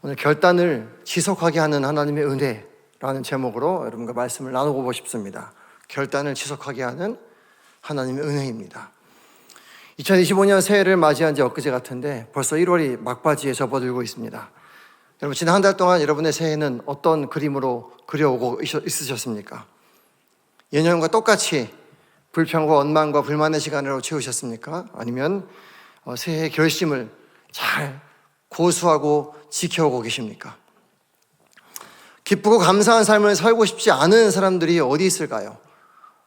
오늘 결단을 지속하게 하는 하나님의 은혜라는 제목으로 여러분과 말씀을 나누고 싶습니다. 결단을 지속하게 하는 하나님의 은혜입니다. 2025년 새해를 맞이한 지 엊그제 같은데 벌써 1월이 막바지에 접어들고 있습니다. 여러분, 지난 한 달 동안 여러분의 새해는 어떤 그림으로 그려오고 있으셨습니까? 예년과 똑같이 불평과 원망과 불만의 시간으로 채우셨습니까? 아니면 새해의 결심을 잘 고수하고 지켜오고 계십니까? 기쁘고 감사한 삶을 살고 싶지 않은 사람들이 어디 있을까요?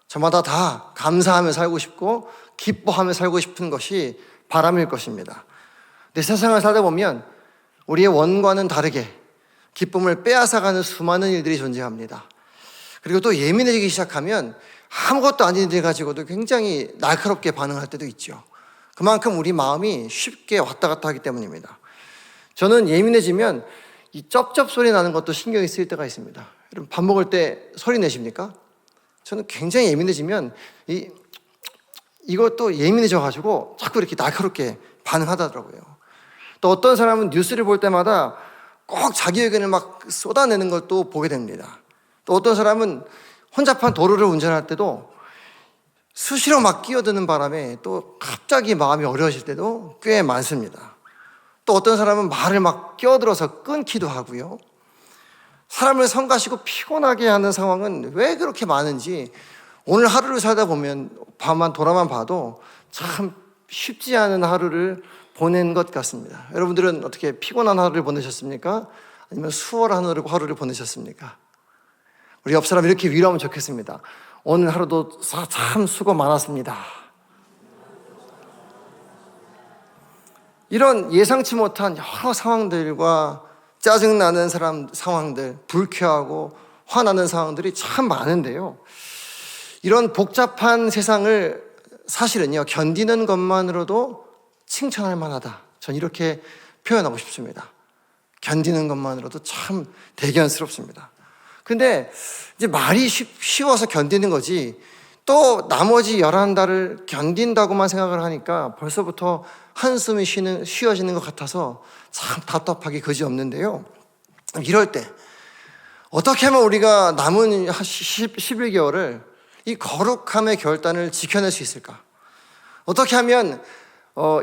저마다 다 감사하며 살고 싶고 기뻐하며 살고 싶은 것이 바람일 것입니다. 근데 세상을 살다 보면 우리의 원과는 다르게 기쁨을 빼앗아가는 수많은 일들이 존재합니다. 그리고 또 예민해지기 시작하면 아무것도 아닌 일 가지고도 굉장히 날카롭게 반응할 때도 있죠. 그만큼 우리 마음이 쉽게 왔다 갔다 하기 때문입니다. 저는 예민해지면 이 쩝쩝 소리 나는 것도 신경이 쓰일 때가 있습니다. 여러분, 밥 먹을 때 소리 내십니까? 저는 굉장히 예민해지면 이것도 예민해져가지고 자꾸 이렇게 날카롭게 반응하더라고요. 또 어떤 사람은 뉴스를 볼 때마다 꼭 자기 의견을 막 쏟아내는 걸 또 보게 됩니다. 또 어떤 사람은 혼잡한 도로를 운전할 때도 수시로 막 끼어드는 바람에 또 갑자기 마음이 어려워질 때도 꽤 많습니다. 또 어떤 사람은 말을 막 끼어들어서 끊기도 하고요. 사람을 성가시고 피곤하게 하는 상황은 왜 그렇게 많은지 오늘 하루를 살다 보면 밤만 돌아만 봐도 참 쉽지 않은 하루를 보낸 것 같습니다. 여러분들은 어떻게 피곤한 하루를 보내셨습니까? 아니면 수월한 하루를 보내셨습니까? 우리 옆 사람 이렇게 위로하면 좋겠습니다. 오늘 하루도 참 수고 많았습니다. 이런 예상치 못한 여러 상황들과 짜증나는 상황들, 불쾌하고 화나는 상황들이 참 많은데요. 이런 복잡한 세상을 사실은요, 견디는 것만으로도 칭찬할 만하다. 전 이렇게 표현하고 싶습니다. 견디는 것만으로도 참 대견스럽습니다. 근데 이제 말이 쉬워서 견디는 거지, 또 나머지 11달을 견딘다고만 생각을 하니까 벌써부터 한숨이 쉬어지는 것 같아서 참 답답하기 그지없는데요. 이럴 때 어떻게 하면 우리가 남은 11개월을 이 거룩함의 결단을 지켜낼 수 있을까? 어떻게 하면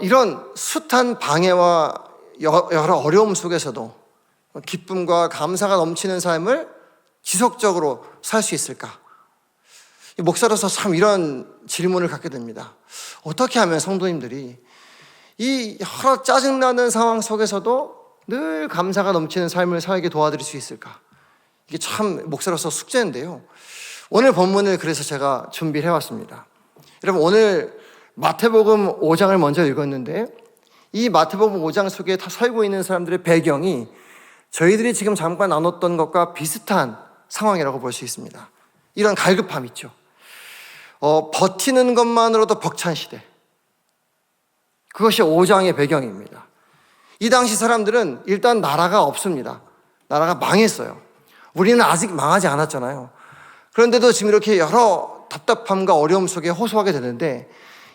이런 숱한 방해와 여러 어려움 속에서도 기쁨과 감사가 넘치는 삶을 지속적으로 살 수 있을까? 목사로서 참 이런 질문을 갖게 됩니다. 어떻게 하면 성도님들이 이 여러 짜증나는 상황 속에서도 늘 감사가 넘치는 삶을 살게 도와드릴 수 있을까? 이게 참 목사로서 숙제인데요. 오늘 본문을 그래서 제가 준비를 해왔습니다. 여러분, 오늘 마태복음 5장을 먼저 읽었는데 이 마태복음 5장 속에 다 살고 있는 사람들의 배경이 저희들이 지금 잠깐 나눴던 것과 비슷한 상황이라고 볼 수 있습니다. 이런 갈급함 있죠. 버티는 것만으로도 벅찬 시대. 그것이 5장의 배경입니다. 이 당시 사람들은 일단 나라가 없습니다. 나라가 망했어요. 우리는 아직 망하지 않았잖아요. 그런데도 지금 이렇게 여러 답답함과 어려움 속에 호소하게 되는데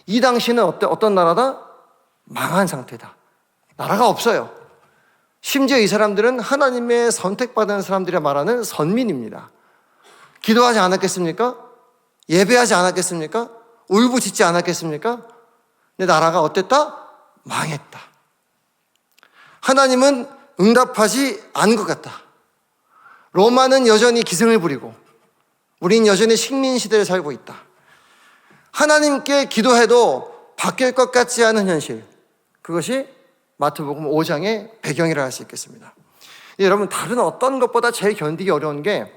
이 당시는 어떤 나라다? 망한 상태다. 나라가 없어요. 심지어 이 사람들은 하나님의 선택받은 사람들이 말하는 선민입니다. 기도하지 않았겠습니까? 예배하지 않았겠습니까? 울부짖지 않았겠습니까? 근데 나라가 어땠다? 망했다. 하나님은 응답하지 않은 것 같다. 로마는 여전히 기승을 부리고 우린 여전히 식민 시대를 살고 있다. 하나님께 기도해도 바뀔 것 같지 않은 현실, 그것이 마태복음 5장의 배경이라 할 수 있겠습니다. 여러분, 다른 어떤 것보다 제일 견디기 어려운 게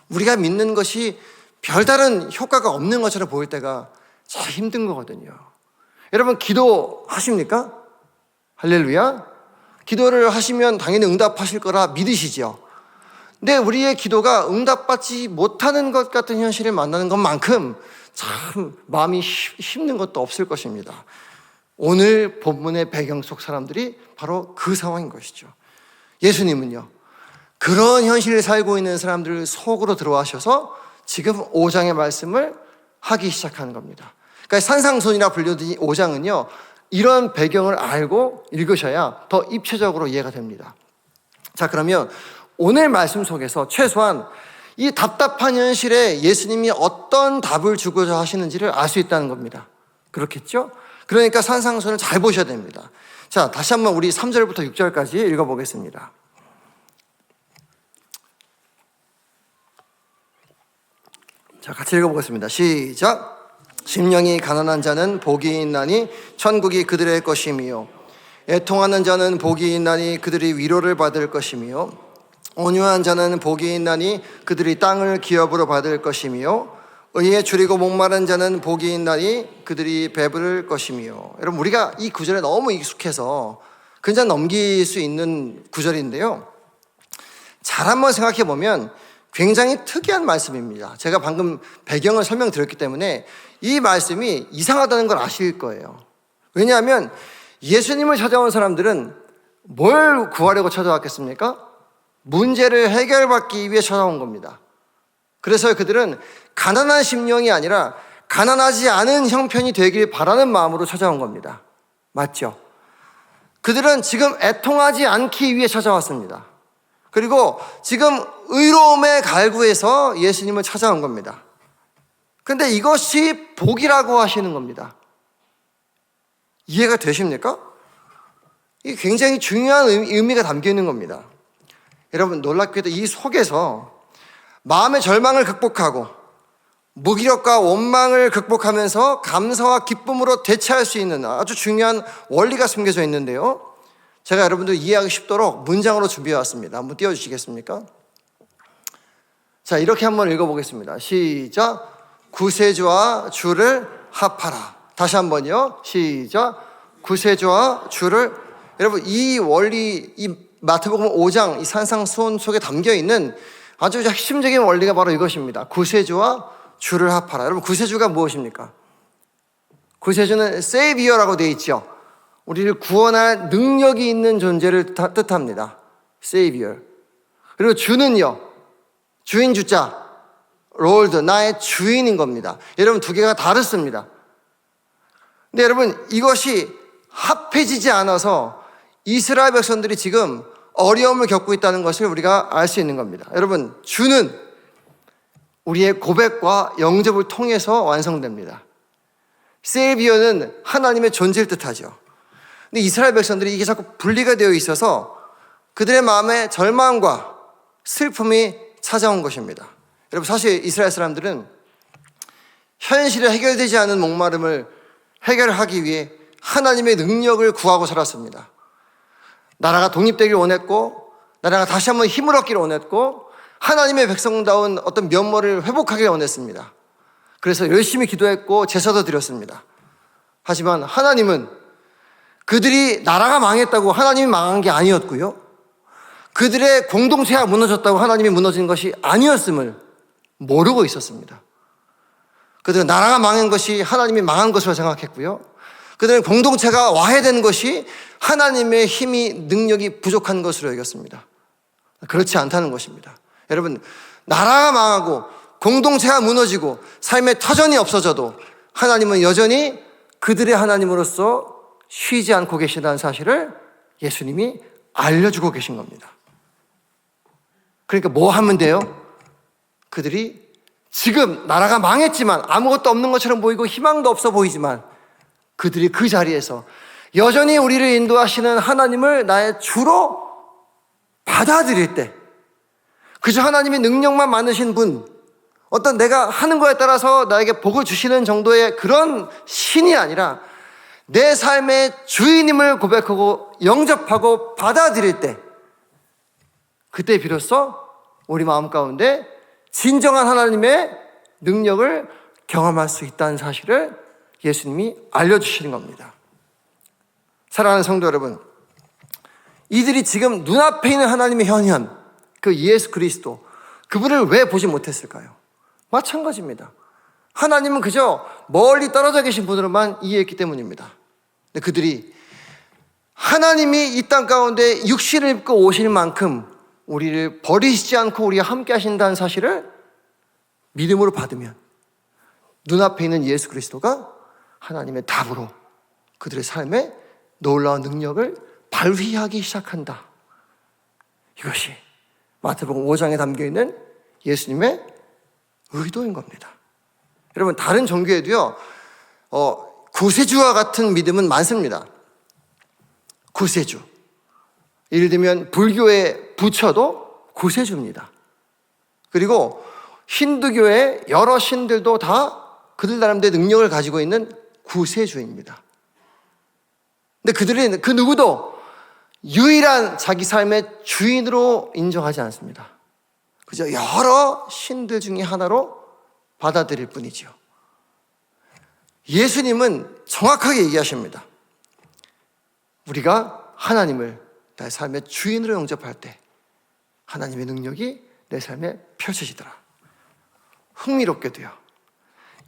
우리가 믿는 것이 별다른 효과가 없는 것처럼 보일 때가 참 힘든 거거든요. 여러분, 기도하십니까? 할렐루야. 기도를 하시면 당연히 응답하실 거라 믿으시죠. 근데 우리의 기도가 응답받지 못하는 것 같은 현실을 만나는 것만큼 참 마음이 힘든 것도 없을 것입니다. 오늘 본문의 배경 속 사람들이 바로 그 상황인 것이죠. 예수님은요, 그런 현실을 살고 있는 사람들 속으로 들어와셔서 지금 5장의 말씀을 하기 시작하는 겁니다. 그러니까 산상순이라 불리는 이 5장은요, 이런 배경을 알고 읽으셔야 더 입체적으로 이해가 됩니다. 자, 그러면 오늘 말씀 속에서 최소한 이 답답한 현실에 예수님이 어떤 답을 주고자 하시는지를 알 수 있다는 겁니다. 그렇겠죠? 그러니까 산상수훈을 잘 보셔야 됩니다. 자, 다시 한번 우리 3절부터 6절까지 읽어보겠습니다. 자, 같이 읽어보겠습니다. 시작. 심령이 가난한 자는 복이 있나니 천국이 그들의 것이며, 애통하는 자는 복이 있나니 그들이 위로를 받을 것이며, 온유한 자는 복이 있나니 그들이 땅을 기업으로 받을 것이며, 의에 줄이고 목마른 자는 복이 있나니 그들이 배부를 것이며. 여러분, 우리가 이 구절에 너무 익숙해서 그냥 넘길 수 있는 구절인데요, 잘 한번 생각해 보면 굉장히 특이한 말씀입니다. 제가 방금 배경을 설명드렸기 때문에 이 말씀이 이상하다는 걸 아실 거예요. 왜냐하면 예수님을 찾아온 사람들은 뭘 구하려고 찾아왔겠습니까? 문제를 해결받기 위해 찾아온 겁니다. 그래서 그들은 가난한 심령이 아니라 가난하지 않은 형편이 되길 바라는 마음으로 찾아온 겁니다. 맞죠? 그들은 지금 애통하지 않기 위해 찾아왔습니다. 그리고 지금 의로움의 갈구에서 예수님을 찾아온 겁니다. 그런데 이것이 복이라고 하시는 겁니다. 이해가 되십니까? 이게 굉장히 중요한 의미가 담겨 있는 겁니다. 여러분, 놀랍게도 이 속에서 마음의 절망을 극복하고 무기력과 원망을 극복하면서 감사와 기쁨으로 대체할 수 있는 아주 중요한 원리가 숨겨져 있는데요, 제가 여러분들 이해하기 쉽도록 문장으로 준비해 왔습니다. 한번 띄워주시겠습니까? 자, 이렇게 한번 읽어보겠습니다. 시작. 구세주와 주를 합하라. 다시 한번요. 시작. 구세주와 주를. 여러분, 이 원리, 이 마태복음 5장 이 산상수훈 속에 담겨 있는 아주 핵심적인 원리가 바로 이것입니다. 구세주와 주를 합하라. 여러분, 구세주가 무엇입니까? 구세주는 세이비어라고 되어 있죠. 우리를 구원할 능력이 있는 존재를 뜻합니다. 세이비어. 그리고 주는요, 주인 주자, 롤드, 나의 주인인 겁니다. 여러분, 두 개가 다릅니다. 근데 여러분, 이것이 합해지지 않아서 이스라엘 백성들이 지금 어려움을 겪고 있다는 것을 우리가 알 수 있는 겁니다. 여러분, 주는 우리의 고백과 영접을 통해서 완성됩니다. 세이비어는 하나님의 존재를 뜻하죠. 근데 이스라엘 백성들이 이게 자꾸 분리가 되어 있어서 그들의 마음에 절망과 슬픔이 찾아온 것입니다. 여러분, 사실 이스라엘 사람들은 현실에 해결되지 않은 목마름을 해결하기 위해 하나님의 능력을 구하고 살았습니다. 나라가 독립되길 원했고, 나라가 다시 한번 힘을 얻기를 원했고, 하나님의 백성다운 어떤 면모를 회복하길 원했습니다. 그래서 열심히 기도했고 제사도 드렸습니다. 하지만 하나님은 그들이 나라가 망했다고 하나님이 망한 게 아니었고요, 그들의 공동체가 무너졌다고 하나님이 무너진 것이 아니었음을 모르고 있었습니다. 그들은 나라가 망한 것이 하나님이 망한 것으로 생각했고요, 그들은 공동체가 와해된 것이 하나님의 힘이, 능력이 부족한 것으로 여겼습니다. 그렇지 않다는 것입니다. 여러분, 나라가 망하고 공동체가 무너지고 삶의 터전이 없어져도 하나님은 여전히 그들의 하나님으로서 쉬지 않고 계시다는 사실을 예수님이 알려주고 계신 겁니다. 그러니까 뭐 하면 돼요? 그들이 지금 나라가 망했지만, 아무것도 없는 것처럼 보이고 희망도 없어 보이지만, 그들이 그 자리에서 여전히 우리를 인도하시는 하나님을 나의 주로 받아들일 때, 그저 하나님의 능력만 많으신 분, 어떤 내가 하는 거에 따라서 나에게 복을 주시는 정도의 그런 신이 아니라 내 삶의 주인임을 고백하고 영접하고 받아들일 때, 그때 비로소 우리 마음 가운데 진정한 하나님의 능력을 경험할 수 있다는 사실을 예수님이 알려주시는 겁니다. 사랑하는 성도 여러분, 이들이 지금 눈앞에 있는 하나님의 현현, 그 예수 그리스도, 그분을 왜 보지 못했을까요? 마찬가지입니다. 하나님은 그저 멀리 떨어져 계신 분으로만 이해했기 때문입니다. 근데 그들이 하나님이 이 땅 가운데 육신을 입고 오실 만큼 우리를 버리시지 않고 우리와 함께 하신다는 사실을 믿음으로 받으면 눈앞에 있는 예수 그리스도가 하나님의 답으로 그들의 삶에 놀라운 능력을 발휘하기 시작한다. 이것이 마태복음 5장에 담겨있는 예수님의 의도인 겁니다. 여러분, 다른 종교에도요, 구세주와 같은 믿음은 많습니다. 구세주. 예를 들면 불교의 부처도 구세주입니다. 그리고 힌두교의 여러 신들도 다 그들 나름대로 능력을 가지고 있는 구세주입니다. 근데 그들은 그 누구도 유일한 자기 삶의 주인으로 인정하지 않습니다. 그저 여러 신들 중에 하나로 받아들일 뿐이죠. 예수님은 정확하게 얘기하십니다. 우리가 하나님을 나의 삶의 주인으로 영접할 때 하나님의 능력이 내 삶에 펼쳐지더라. 흥미롭게도요,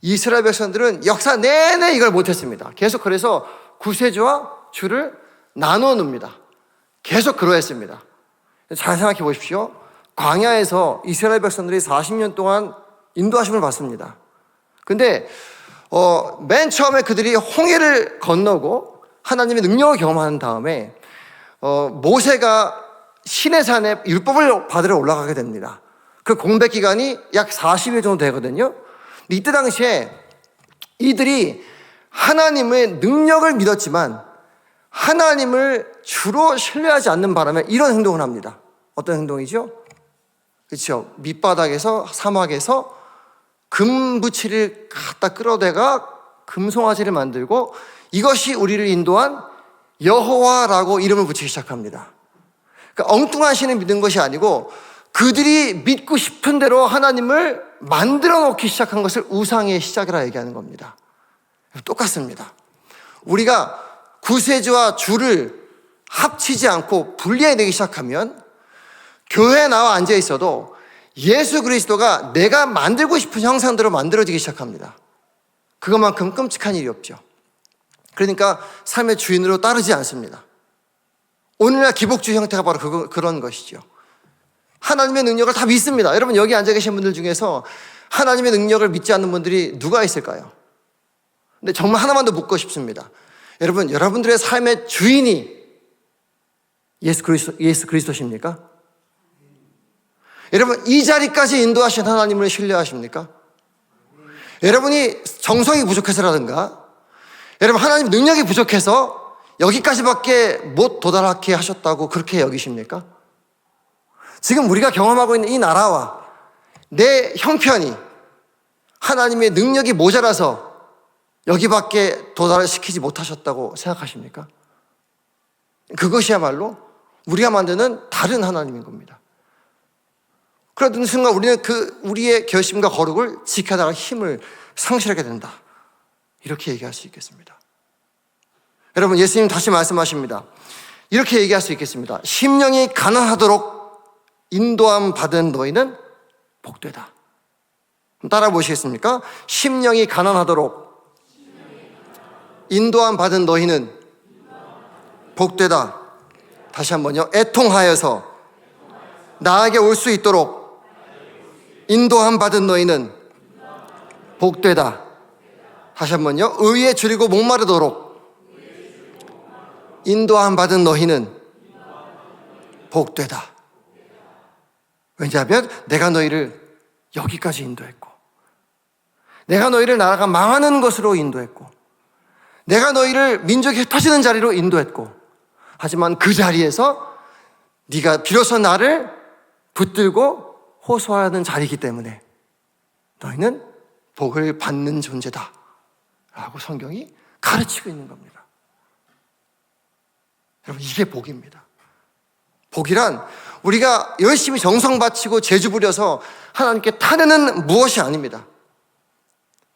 이스라엘 백성들은 역사 내내 이걸 못했습니다. 계속 그래서 구세주와 주를 나누어 놉니다. 계속 그러했습니다. 잘 생각해 보십시오. 광야에서 이스라엘 백성들이 40년 동안 인도하심을 받습니다. 근데 맨 처음에 그들이 홍해를 건너고 하나님의 능력을 경험한 다음에 모세가 시내산에 율법을 받으러 올라가게 됩니다. 그 공백 기간이 약 40일 정도 되거든요. 이때 당시에 이들이 하나님의 능력을 믿었지만 하나님을 주로 신뢰하지 않는 바람에 이런 행동을 합니다. 어떤 행동이죠? 그렇죠. 밑바닥에서 사막에서 금부치를 갖다 끌어대가 금송아지를 만들고 이것이 우리를 인도한 여호와라고 이름을 붙이기 시작합니다. 그러니까 엉뚱한 신을 믿은 것이 아니고 그들이 믿고 싶은 대로 하나님을 만들어 놓기 시작한 것을 우상의 시작이라 얘기하는 겁니다. 똑같습니다. 우리가 구세주와 주를 합치지 않고 분리해내기 시작하면 교회에 나와 앉아 있어도 예수 그리스도가 내가 만들고 싶은 형상대로 만들어지기 시작합니다. 그것만큼 끔찍한 일이 없죠. 그러니까 삶의 주인으로 따르지 않습니다. 오늘날 기복주의 형태가 바로 그런 것이죠. 하나님의 능력을 다 믿습니다. 여러분, 여기 앉아 계신 분들 중에서 하나님의 능력을 믿지 않는 분들이 누가 있을까요? 근데 정말 하나만 더 묻고 싶습니다. 여러분, 여러분들의 삶의 주인이 예수 그리스도십니까? 여러분, 이 자리까지 인도하신 하나님을 신뢰하십니까? 여러분이 정성이 부족해서라든가, 여러분 하나님 능력이 부족해서 여기까지밖에 못 도달하게 하셨다고 그렇게 여기십니까? 지금 우리가 경험하고 있는 이 나라와 내 형편이 하나님의 능력이 모자라서 여기밖에 도달시키지 못하셨다고 생각하십니까? 그것이야말로 우리가 만드는 다른 하나님인 겁니다. 그러던 순간 우리는 우리의 결심과 거룩을 지켜나갈 힘을 상실하게 된다. 이렇게 얘기할 수 있겠습니다. 여러분, 예수님 다시 말씀하십니다. 이렇게 얘기할 수 있겠습니다. 심령이 가난하도록 인도함 받은 너희는 복되다. 따라 보시겠습니까? 심령이 가난하도록 인도함 받은 너희는 복되다. 다시 한번요. 애통하여서 나에게 올 수 있도록 인도함 받은 너희는 복되다. 다시 한번요. 의에 줄이고 목마르도록 인도함 받은 너희는 복되다. 왜냐하면 내가 너희를 여기까지 인도했고, 내가 너희를 나라가 망하는 것으로 인도했고, 내가 너희를 민족이 흩어지는 자리로 인도했고, 하지만 그 자리에서 네가 비로소 나를 붙들고 호소하는 자리이기 때문에 너희는 복을 받는 존재다 라고 성경이 가르치고 있는 겁니다. 여러분, 이게 복입니다. 복이란 우리가 열심히 정성 바치고 재주 부려서 하나님께 타내는 무엇이 아닙니다.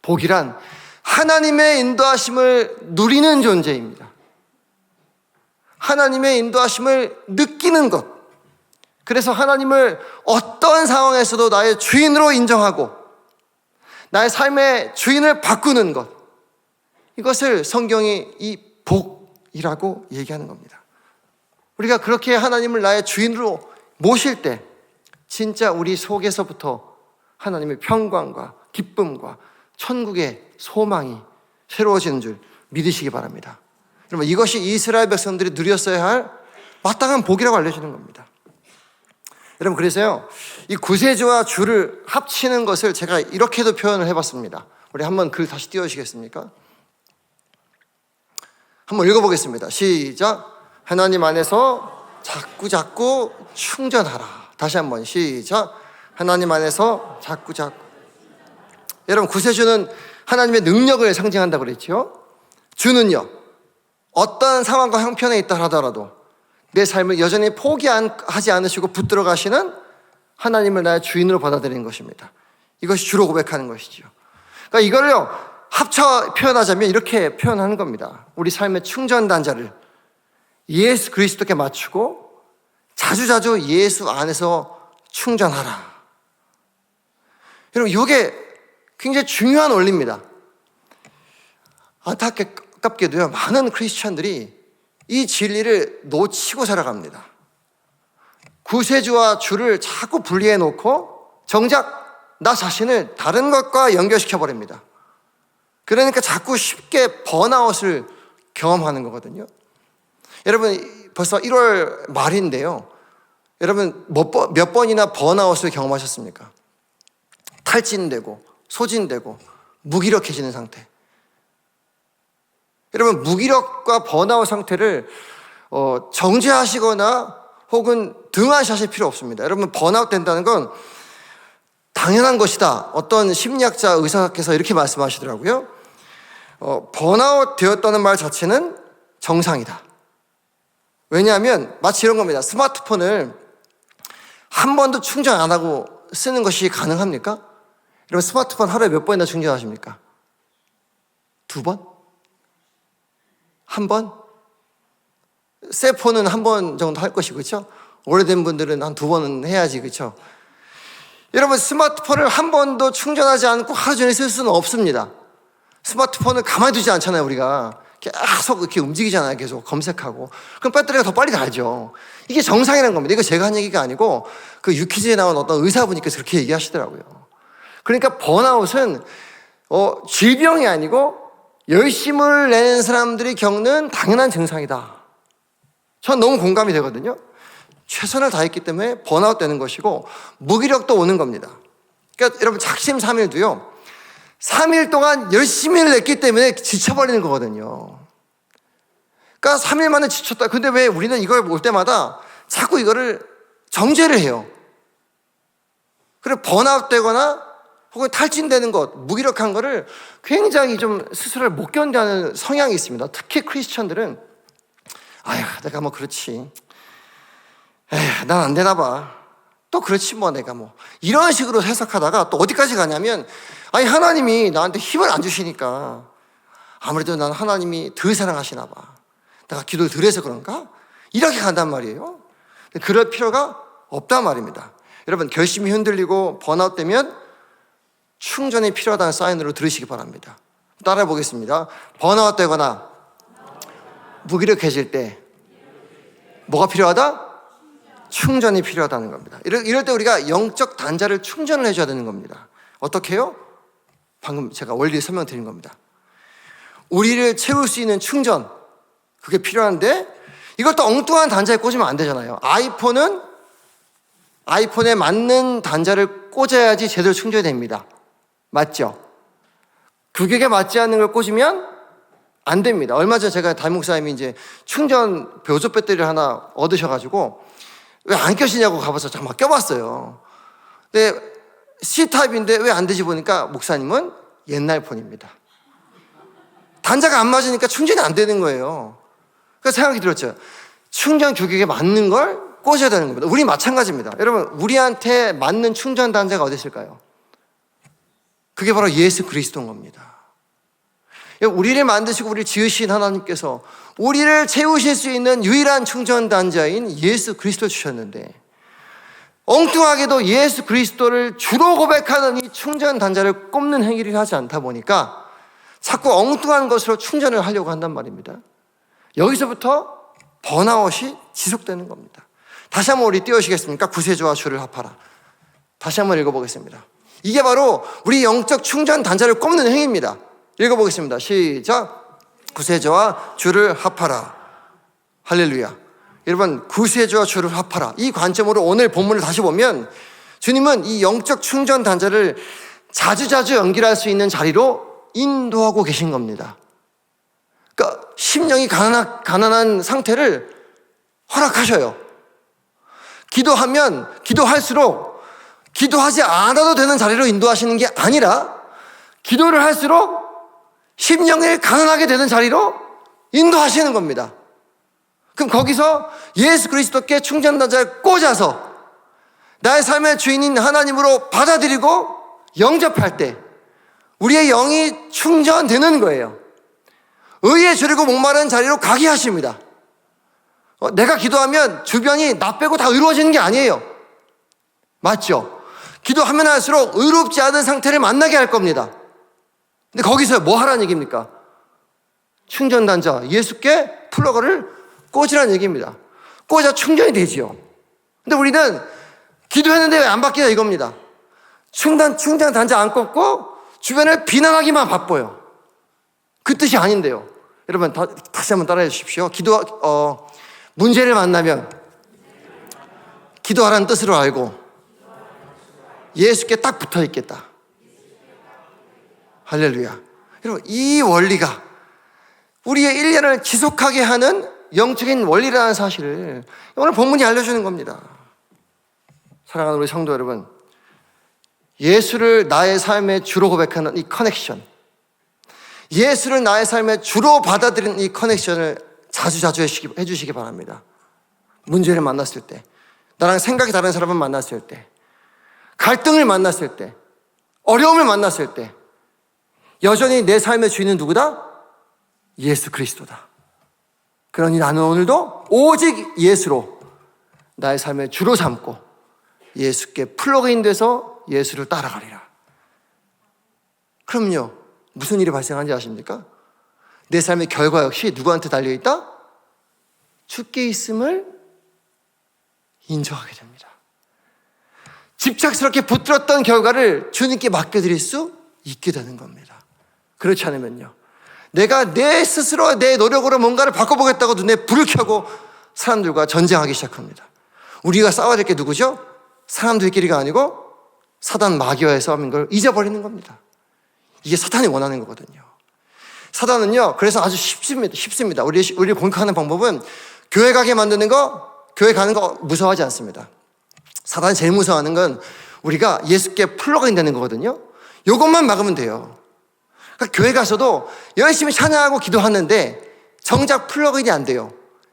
복이란 하나님의 인도하심을 누리는 존재입니다. 하나님의 인도하심을 느끼는 것. 그래서 하나님을 어떤 상황에서도 나의 주인으로 인정하고 나의 삶의 주인을 바꾸는 것. 이것을 성경이 이 복이라고 얘기하는 겁니다. 우리가 그렇게 하나님을 나의 주인으로 모실 때 진짜 우리 속에서부터 하나님의 평강과 기쁨과 천국의 소망이 새로워지는 줄 믿으시기 바랍니다. 여러분, 이것이 이스라엘 백성들이 누렸어야 할 마땅한 복이라고 알려주는 겁니다. 여러분, 그래서요, 이 구세주와 주를 합치는 것을 제가 이렇게도 표현을 해봤습니다. 우리 한번 글 다시 띄워주시겠습니까? 한번 읽어보겠습니다. 시작. 하나님 안에서 자꾸 충전하라. 다시 한번 시작. 하나님 안에서 자꾸. 여러분, 구세주는 하나님의 능력을 상징한다고 그랬죠. 주는요, 어떤 상황과 형편에 있다 하더라도 내 삶을 여전히 포기하지 않으시고 붙들어 가시는 하나님을 나의 주인으로 받아들이는 것입니다. 이것이 주로 고백하는 것이죠. 그러니까 이걸요, 합쳐 표현하자면 이렇게 표현하는 겁니다. 우리 삶의 충전 단자를 예수 그리스도께 맞추고 자주자주 예수 안에서 충전하라. 여러분, 이게 굉장히 중요한 원리입니다. 안타깝게도요, 많은 크리스천들이 이 진리를 놓치고 살아갑니다. 구세주와 주를 자꾸 분리해 놓고 정작 나 자신을 다른 것과 연결시켜 버립니다. 그러니까 자꾸 쉽게 번아웃을 경험하는 거거든요. 여러분, 벌써 1월 말인데요. 여러분, 몇 번이나 번아웃을 경험하셨습니까? 탈진되고 소진되고 무기력해지는 상태. 여러분, 무기력과 번아웃 상태를 정죄하시거나 혹은 등한시하실 필요 없습니다. 여러분, 번아웃 된다는 건 당연한 것이다. 어떤 심리학자 의사께서 이렇게 말씀하시더라고요. 번아웃 되었다는 말 자체는 정상이다. 왜냐하면 마치 이런 겁니다. 스마트폰을 한 번도 충전 안 하고 쓰는 것이 가능합니까? 여러분, 스마트폰 하루에 몇 번이나 충전하십니까? 2번? 한 번? 새 폰은 한 번 정도 할 것이고, 그렇죠? 오래된 분들은 한 2번은 해야지, 그렇죠? 여러분, 스마트폰을 한 번도 충전하지 않고 하루 종일 쓸 수는 없습니다. 스마트폰을 가만히 두지 않잖아요, 우리가. 계속 이렇게 움직이잖아요, 계속 검색하고. 그럼 배터리가 더 빨리 닳죠. 이게 정상이라는 겁니다. 이거 제가 한 얘기가 아니고 그 유퀴즈에 나온 어떤 의사분께서 그렇게 얘기하시더라고요. 그러니까 번아웃은 질병이 아니고 열심을 내는 사람들이 겪는 당연한 증상이다. 전 너무 공감이 되거든요. 최선을 다했기 때문에 번아웃 되는 것이고 무기력도 오는 겁니다. 그러니까 여러분, 작심삼일도요, 3일 동안 열심히 냈기 때문에 지쳐버리는 거거든요. 그러니까 3일 만에 지쳤다. 근데 왜 우리는 이걸 볼 때마다 자꾸 이거를 정죄를 해요. 그리고 번아웃 되거나 혹은 탈진되는 것, 무기력한 거를 굉장히 좀 스스로를 못 견뎌하는 성향이 있습니다. 특히 크리스천들은 아휴, 내가 뭐 그렇지. 에휴, 난 안 되나 봐. 또 그렇지 뭐 내가 뭐. 이런 식으로 해석하다가 또 어디까지 가냐면, 아니, 하나님이 나한테 힘을 안 주시니까 아무래도 난 하나님이 덜 사랑하시나 봐. 내가 기도를 덜 해서 그런가? 이렇게 간단 말이에요. 그럴 필요가 없단 말입니다. 여러분, 결심이 흔들리고 번아웃 되면 충전이 필요하다는 사인으로 들으시기 바랍니다. 따라해 보겠습니다. 번아웃 되거나 무기력해질 때 뭐가 필요하다? 충전이 필요하다는 겁니다. 이럴 때 우리가 영적 단자를 충전을 해줘야 되는 겁니다. 어떻게 해요? 방금 제가 원리 설명드린 겁니다. 우리를 채울 수 있는 충전, 그게 필요한데 이것도 엉뚱한 단자에 꽂으면 안 되잖아요. 아이폰에 맞는 단자를 꽂아야지 제대로 충전이 됩니다. 맞죠? 규격에 맞지 않는 걸 꽂으면 안 됩니다. 얼마 전에 제가 담임 목사님이 이제 충전 보조 배터리를 하나 얻으셔가지고 왜 안 껴지냐고 가봐서 잠깐 껴봤어요. 근데 C타입인데 왜 안 되지 보니까 목사님은 옛날 폰입니다. 단자가 안 맞으니까 충전이 안 되는 거예요. 그래서 생각이 들었죠. 충전 규격에 맞는 걸 꽂아야 되는 겁니다. 우리 마찬가지입니다. 여러분, 우리한테 맞는 충전 단자가 어디 있을까요? 그게 바로 예수 그리스도인 겁니다. 우리를 만드시고 우리를 지으신 하나님께서 우리를 채우실 수 있는 유일한 충전 단자인 예수 그리스도를 주셨는데, 엉뚱하게도 예수 그리스도를 주로 고백하는 이 충전 단자를 꼽는 행위를 하지 않다 보니까 자꾸 엉뚱한 것으로 충전을 하려고 한단 말입니다. 여기서부터 번아웃이 지속되는 겁니다. 다시 한번 우리 띄우시겠습니까? 구세주와 주를 합하라. 다시 한번 읽어보겠습니다. 이게 바로 우리 영적 충전 단자를 꼽는 행위입니다. 읽어보겠습니다. 시작. 구세주와 주를 합하라. 할렐루야. 여러분, 구세주와 주를 합하라. 이 관점으로 오늘 본문을 다시 보면 주님은 이 영적 충전 단자를 자주자주 연결할 수 있는 자리로 인도하고 계신 겁니다. 그러니까 심령이 가난한 상태를 허락하셔요. 기도하면 기도할수록 기도하지 않아도 되는 자리로 인도하시는 게 아니라 기도를 할수록 심령이 가난하게 되는 자리로 인도하시는 겁니다. 그럼 거기서 예수 그리스도께 충전단자를 꽂아서 나의 삶의 주인인 하나님으로 받아들이고 영접할 때 우리의 영이 충전되는 거예요. 의에 주리고 목마른 자리로 가게 하십니다. 내가 기도하면 주변이 나 빼고 다 의로워지는 게 아니에요. 맞죠? 기도하면 할수록 의롭지 않은 상태를 만나게 할 겁니다. 근데 거기서 뭐 하라는 얘기입니까? 충전단자 예수께 플러그를 꽂으라는 얘기입니다. 꽂아 충전이 되지요. 근데 우리는 기도했는데 왜 안 바뀌냐 이겁니다. 충전단자 안 꽂고 주변을 비난하기만 바빠요. 그 뜻이 아닌데요. 여러분 다시 한번 따라해 주십시오. 문제를 만나면 기도하라는 뜻으로 알고 예수께 딱 붙어 있겠다. 할렐루야. 여러분, 이 원리가 우리의 1년을 지속하게 하는 영적인 원리라는 사실을 오늘 본문이 알려주는 겁니다. 사랑하는 우리 성도 여러분, 예수를 나의 삶의 주로 고백하는 이 커넥션, 예수를 나의 삶의 주로 받아들이는 이 커넥션을 자주자주 해주시기 바랍니다. 문제를 만났을 때, 나랑 생각이 다른 사람을 만났을 때, 갈등을 만났을 때, 어려움을 만났을 때 여전히 내 삶의 주인은 누구다? 예수 그리스도다. 그러니 나는 오늘도 오직 예수로 나의 삶의 주로 삼고 예수께 플러그인 돼서 예수를 따라가리라. 그럼요, 무슨 일이 발생하는지 아십니까? 내 삶의 결과 역시 누구한테 달려있다? 주께 있음을 인정하게 됩니다. 집착스럽게 붙들었던 결과를 주님께 맡겨드릴 수 있게 되는 겁니다. 그렇지 않으면요, 내가 내 스스로 내 노력으로 뭔가를 바꿔보겠다고 눈에 불을 켜고 사람들과 전쟁하기 시작합니다. 우리가 싸워야 될 게 누구죠? 사람들끼리가 아니고 사단 마귀와의 싸움인 걸 잊어버리는 겁니다. 이게 사탄이 원하는 거거든요. 사단은요, 그래서 아주 쉽습니다. 우리 공격하는 방법은 교회 가게 만드는 거, 교회 가는 거 무서워하지 않습니다. 사단이 제일 무서워하는 건 우리가 예수께 플러그인 되는 거거든요. 이것만 막으면 돼요. 그러니까 교회 가서도 열심히 찬양하고 기도하는데 정작 플러그인이 안 돼요.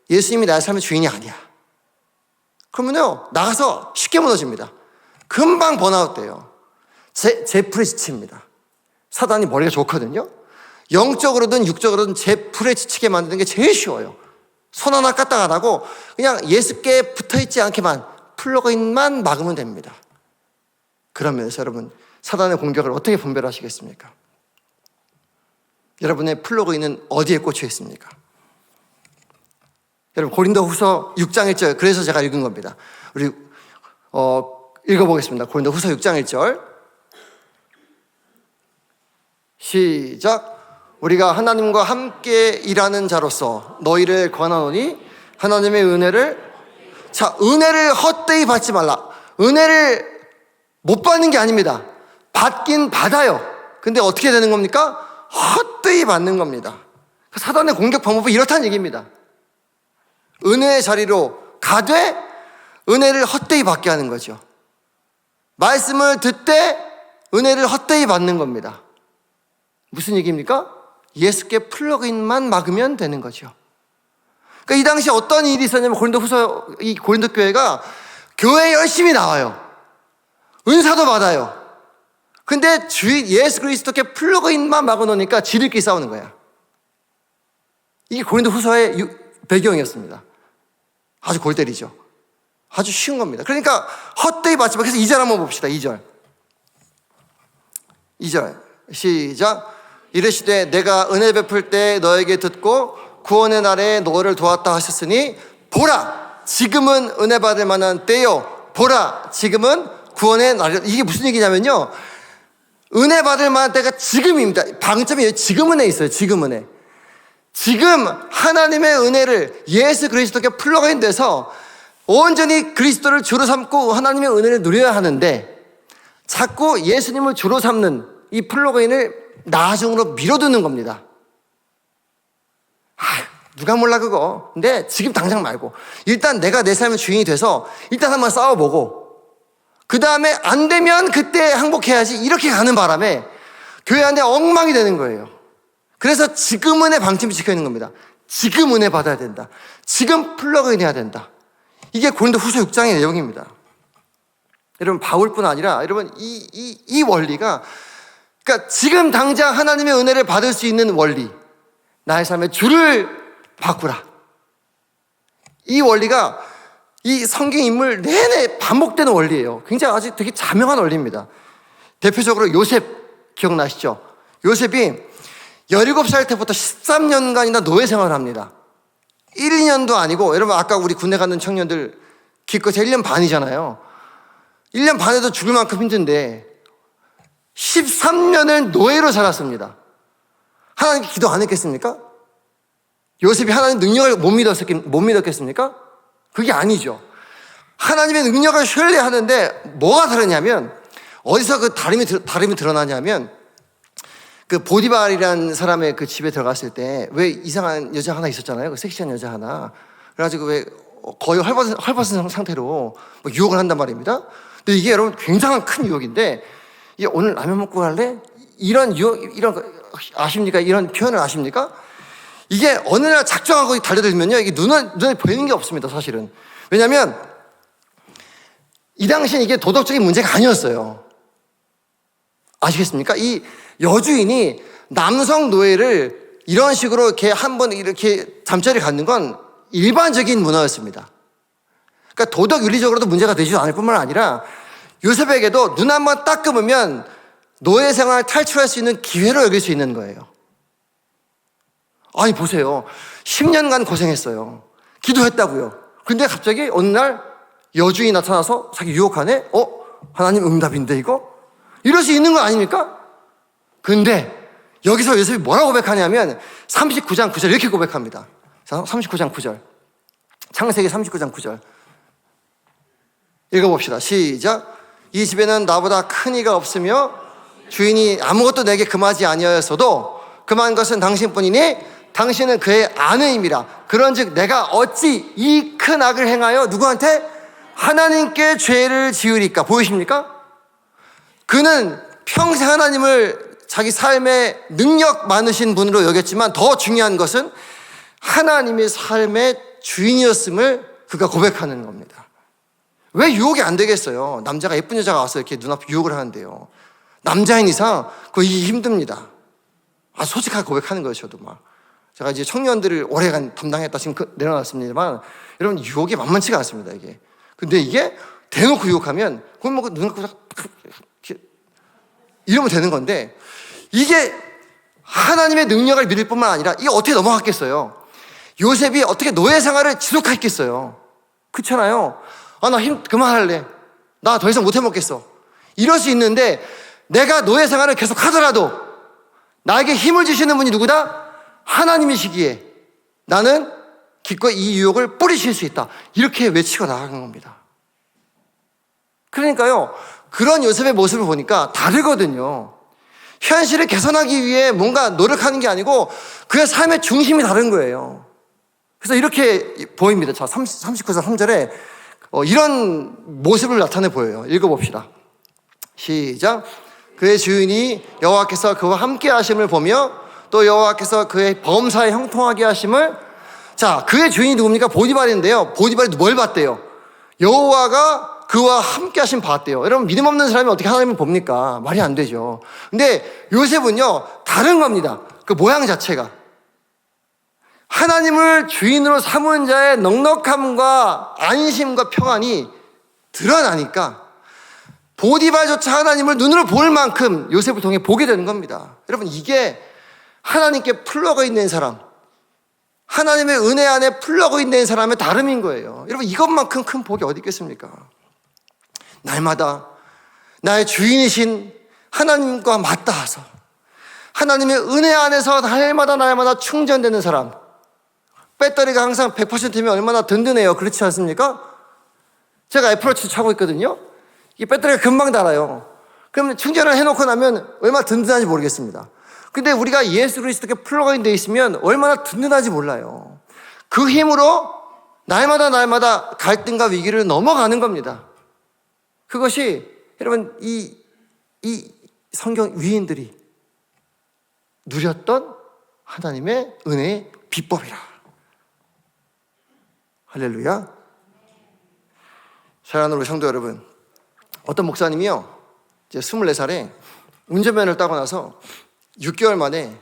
예수님이 나의 삶의 주인이 아니야. 그러면요, 나가서 쉽게 무너집니다. 금방 번아웃 돼요. 제풀에 지칩니다. 사단이 머리가 좋거든요. 영적으로든 육적으로든 제풀에 지치게 만드는 게 제일 쉬워요. 손 하나 까딱 안 하고 그냥 예수께 붙어있지 않게만 플러그인만 막으면 됩니다. 그러면서 여러분, 사단의 공격을 어떻게 분별하시겠습니까? 여러분의 플러그인은 어디에 꽂혀 있습니까? 여러분, 고린도후서 6장 1절, 그래서 제가 읽은 겁니다. 우리 읽어보겠습니다. 고린도후서 6장 1절 시작. 우리가 하나님과 함께 일하는 자로서 너희를 권하노니 하나님의 은혜를, 자, 은혜를 헛되이 받지 말라. 은혜를 못 받는 게 아닙니다. 받긴 받아요. 근데 어떻게 되는 겁니까? 헛되이 받는 겁니다. 사단의 공격 방법은 이렇다는 얘기입니다. 은혜의 자리로 가되 은혜를 헛되이 받게 하는 거죠. 말씀을 듣되 은혜를 헛되이 받는 겁니다. 무슨 얘기입니까? 예수께 플러그인만 막으면 되는 거죠. 그러니까 이 당시 어떤 일이 있었냐면 고린도 교회가 교회에 열심히 나와요. 은사도 받아요. 근데 예수 그리스도께 플러그인만 막아놓으니까 지들끼리 싸우는 거야. 이게 고린도 후서의 배경이었습니다. 아주 골 때리죠. 아주 쉬운 겁니다. 그러니까 헛되이 받지 마. 그래서 2절 한번 봅시다. 2절 시작. 이르시되 내가 은혜 베풀 때 너에게 듣고 구원의 날에 너를 도왔다 하셨으니 보라 지금은 은혜 받을 만한 때요, 보라 지금은 구원의 날이라. 이게 무슨 얘기냐면요, 은혜 받을 만한 때가 지금입니다. 방점이 지금 은혜 있어요. 지금 은혜. 지금 하나님의 은혜를 예수 그리스도께 플러그인 돼서 온전히 그리스도를 주로 삼고 하나님의 은혜를 누려야 하는데 자꾸 예수님을 주로 삼는 이 플러그인을 나중으로 미뤄두는 겁니다. 누가 몰라 그거. 근데 지금 당장 말고 일단 내가 내 삶의 주인이 돼서 일단 한번 싸워보고 그 다음에 안 되면 그때 항복해야지 이렇게 가는 바람에 교회 안에 엉망이 되는 거예요. 그래서 지금 은혜 방침이 지켜 있는 겁니다. 지금 은혜 받아야 된다. 지금 플러그인 해야 된다. 이게 고린도 후서 6장의 내용입니다. 여러분 바울뿐 아니라 여러분 이 원리가 그러니까 지금 당장 하나님의 은혜를 받을 수 있는 원리, 나의 삶의 주를 바꾸라. 이 원리가 이 성경 인물 내내 반복되는 원리예요. 굉장히 아주 되게 자명한 원리입니다. 대표적으로 요셉 기억나시죠? 요셉이 17살 때부터 13년간이나 노예 생활을 합니다. 1, 2년도 아니고 여러분 아까 우리 군대 가는 청년들 기껏 1년 반이잖아요. 1년 반에도 죽을 만큼 힘든데 13년을 노예로 살았습니다. 하나님께 기도 안 했겠습니까? 요셉이 하나님 능력을 못 믿었겠습니까? 그게 아니죠. 하나님의 능력을 신뢰하는데 뭐가 다르냐면 어디서 그 다름이 드러나냐면 그 보디발이라는 사람의 그 집에 들어갔을 때 왜 이상한 여자 하나 있었잖아요. 그 섹시한 여자 하나. 그래가지고 왜 거의 헐벗은 상태로 뭐 유혹을 한단 말입니다. 근데 이게 여러분 굉장한 큰 유혹인데 이게 오늘 라면 먹고 갈래? 이런 유혹, 이런 거 아십니까? 이런 표현을 아십니까? 이게 어느 날 작정하고 달려들면요. 이게 눈에 보이는 게 없습니다. 사실은. 왜냐하면 이 당시엔 이게 도덕적인 문제가 아니었어요. 아시겠습니까? 이 여주인이 남성 노예를 이런 식으로 이렇게 한번 이렇게 잠자리를 갖는 건 일반적인 문화였습니다. 그러니까 도덕 윤리적으로도 문제가 되지 않을 뿐만 아니라 요셉에게도 눈 한번 딱 감으면 노예 생활 탈출할 수 있는 기회로 여길 수 있는 거예요. 아니 보세요. 10년간 고생했어요. 기도했다고요. 근데 갑자기 어느 날 여주인이 나타나서 자기 유혹하네? 하나님 응답인데 이거? 이럴 수 있는 거 아닙니까? 근데 여기서 요셉이 뭐라고 고백하냐면 39장 9절 이렇게 고백합니다. 자, 39장 9절. 창세기 39장 9절. 읽어봅시다. 시작. 이 집에는 나보다 큰 이가 없으며 주인이 아무것도 내게 금하지 아니하였어도 금한 것은 당신뿐이니 당신은 그의 아내임이라. 그런즉 내가 어찌 이 큰 악을 행하여 누구한테? 하나님께 죄를 지으리까. 보이십니까? 그는 평생 하나님을 자기 삶에 능력 많으신 분으로 여겼지만 더 중요한 것은 하나님의 삶의 주인이었음을 그가 고백하는 겁니다. 왜 유혹이 안 되겠어요? 남자가 예쁜 여자가 와서 이렇게 눈앞에 유혹을 하는데요. 남자인 이상 그거 힘듭니다. 솔직하게 고백하는 거예요. 저도 막. 제가 이제 청년들을 오래간 담당했다 지금 내려놨습니다만 여러분 유혹이 만만치가 않습니다. 이게. 근데 이게 대놓고 유혹하면 그건 뭐 눈 감고 이러면 되는 건데 이게 하나님의 능력을 믿을 뿐만 아니라 이게 어떻게 넘어갔겠어요? 요셉이 어떻게 노예 생활을 지속했겠어요? 그렇잖아요. 나 그만할래. 나 더 이상 못 해먹겠어. 이럴 수 있는데 내가 노예 생활을 계속 하더라도 나에게 힘을 주시는 분이 누구다? 하나님이시기에 나는 기꺼이 이 유혹을 뿌리칠 수 있다. 이렇게 외치고 나가는 겁니다. 그러니까요. 그런 요셉의 모습을 보니까 다르거든요. 현실을 개선하기 위해 뭔가 노력하는 게 아니고 그의 삶의 중심이 다른 거예요. 그래서 이렇게 보입니다. 자, 39절 3절에 이런 모습을 나타내 보여요. 읽어봅시다. 시작. 그의 주인이 여호와께서 그와 함께 하심을 보며 또 여호와께서 그의 범사에 형통하게 하심을. 자, 그의 주인이 누굽니까? 보디발인데요. 보디발이 뭘 봤대요? 여호와가 그와 함께 하심 봤대요. 여러분 믿음 없는 사람이 어떻게 하나님을 봅니까? 말이 안 되죠. 근데 요셉은요 다른 겁니다. 그 모양 자체가 하나님을 주인으로 삼은 자의 넉넉함과 안심과 평안이 드러나니까 보디발조차 하나님을 눈으로 볼 만큼 요셉을 통해 보게 되는 겁니다. 여러분 이게 하나님께 풀러가 있는 사람, 하나님의 은혜 안에 풀러가 있는 사람의 다름인 거예요. 여러분 이것만큼 큰 복이 어디 있겠습니까? 날마다 나의 주인이신 하나님과 맞닿아서 하나님의 은혜 안에서 날마다 충전되는 사람. 배터리가 항상 100%면 얼마나 든든해요. 그렇지 않습니까? 제가 애플워치 차고 있거든요. 이 배터리가 금방 닳아요. 그러면 충전을 해놓고 나면 얼마나 든든한지 모르겠습니다. 근데 우리가 예수 그리스도께 플러그인 돼 있으면 얼마나 든든한지 몰라요. 그 힘으로 날마다 갈등과 위기를 넘어가는 겁니다. 그것이 여러분 이 성경 위인들이 누렸던 하나님의 은혜의 비법이라. 할렐루야. 사랑하는 우리 성도 여러분, 어떤 목사님이요, 이제 24살에 운전면허를 따고 나서 6개월 만에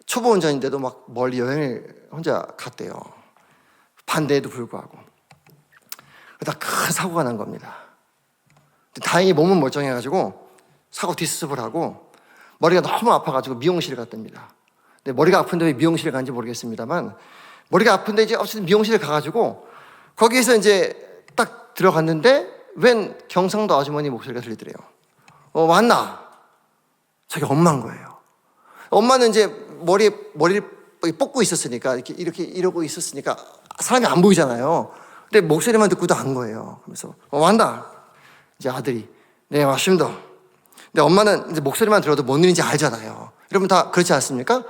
초보 운전인데도 막 멀리 여행을 혼자 갔대요. 반대에도 불구하고. 그러다 큰 사고가 난 겁니다. 다행히 몸은 멀쩡해가지고 사고 뒤수습을 하고 머리가 너무 아파가지고 미용실에 갔답니다. 근데 머리가 아픈데 왜 미용실에 간지 모르겠습니다만, 머리가 아픈데 이제 어쨌든 미용실에 가가지고 거기에서 이제 딱 들어갔는데 웬 경상도 아주머니 목소리가 들리더래요. 왔나? 저기 엄마인 거예요. 엄마는 이제 머리를 뽑고 있었으니까 이렇게 이러고 있었으니까 사람이 안 보이잖아요. 근데 목소리만 듣고도 안 거예요. 그래서 왔나? 이제 아들이 네 맞습니다. 근데 엄마는 이제 목소리만 들어도 뭔 일인지 알잖아요. 여러분 다 그렇지 않습니까?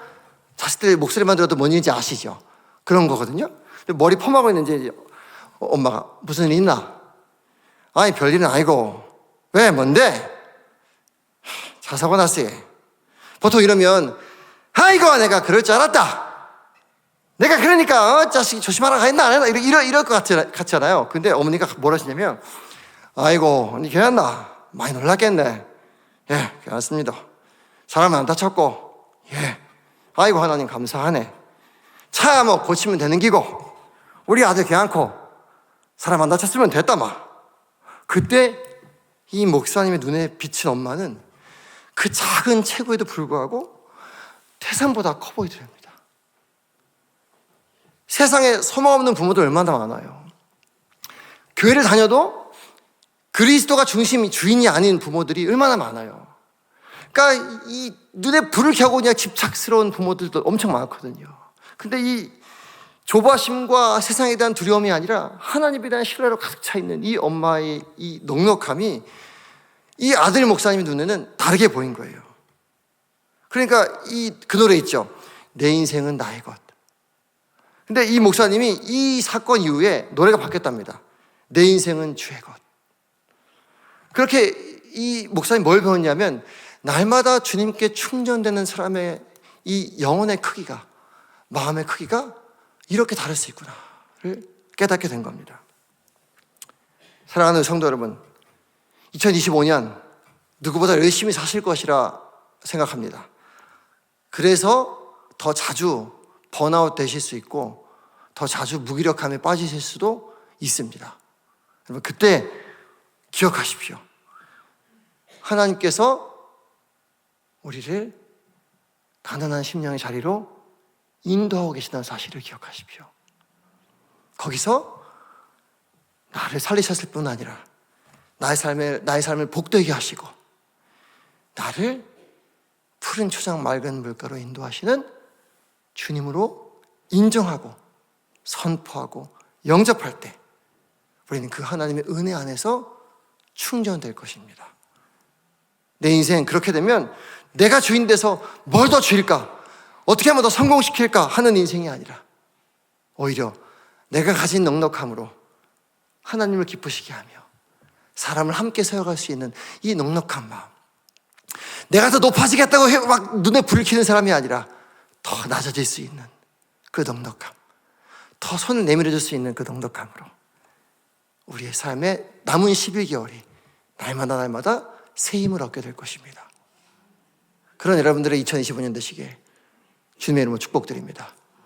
자식들 목소리만 들어도 뭔 일인지 아시죠? 그런 거거든요. 근데 머리 펌하고 있는지 이제 엄마가 무슨 일 있나? 아니 별일은 아니고. 왜 뭔데? 차 사고 났어요. 보통 이러면 아이고 내가 그럴 줄 알았다. 내가 그러니까 자식이 조심하라고 했나 안 했나 이럴 것 같잖아요. 근데 어머니가 뭐라 하시냐면 아이고 언니 괜찮나? 많이 놀랐겠네. 예 괜찮습니다. 사람 안 다쳤고 예 아이고 하나님 감사하네. 차 뭐 고치면 되는 기고 우리 아들 괜찮고 사람 안 다쳤으면 됐다 마. 그때 이 목사님의 눈에 비친 엄마는 그 작은 체구에도 불구하고 태산보다 커 보이더랍니다. 세상에 소망 없는 부모들 얼마나 많아요. 교회를 다녀도 그리스도가 주인이 아닌 부모들이 얼마나 많아요. 그러니까 이 눈에 불을 켜고 그냥 집착스러운 부모들도 엄청 많거든요. 근데 이 조바심과 세상에 대한 두려움이 아니라 하나님에 대한 신뢰로 가득 차 있는 이 엄마의 이 넉넉함이 이 아들 목사님의 눈에는 다르게 보인 거예요. 그러니까 그 노래 있죠. 내 인생은 나의 것. 근데 이 목사님이 이 사건 이후에 노래가 바뀌었답니다. 내 인생은 주의 것. 그렇게 이 목사님이 뭘 배웠냐면 날마다 주님께 충전되는 사람의 이 영혼의 크기가, 마음의 크기가 이렇게 다를 수 있구나를 깨닫게 된 겁니다. 사랑하는 성도 여러분, 2025년 누구보다 열심히 사실 것이라 생각합니다. 그래서 더 자주 번아웃 되실 수 있고 더 자주 무기력함에 빠지실 수도 있습니다. 여러분 그때 기억하십시오. 하나님께서 우리를 가난한 심령의 자리로 인도하고 계시다는 사실을 기억하십시오. 거기서 나를 살리셨을 뿐 아니라 나의 삶을 복되게 하시고 나를 푸른 초장 맑은 물가로 인도하시는 주님으로 인정하고 선포하고 영접할 때 우리는 그 하나님의 은혜 안에서 충전될 것입니다. 내 인생 그렇게 되면 내가 주인 돼서 뭘 더 줄일까? 어떻게 하면 더 성공시킬까? 하는 인생이 아니라 오히려 내가 가진 넉넉함으로 하나님을 기쁘시게 하며 사람을 함께 세워갈 수 있는 이 넉넉한 마음, 내가 더 높아지겠다고 막 눈에 불을 켜는 사람이 아니라 더 낮아질 수 있는 그 넉넉함, 더 손을 내밀어줄 수 있는 그 넉넉함으로 우리의 삶의 남은 12개월이 날마다 새 힘을 얻게 될 것입니다. 그런 여러분들의 2025년 되시기에 주님의 이름으로 축복드립니다.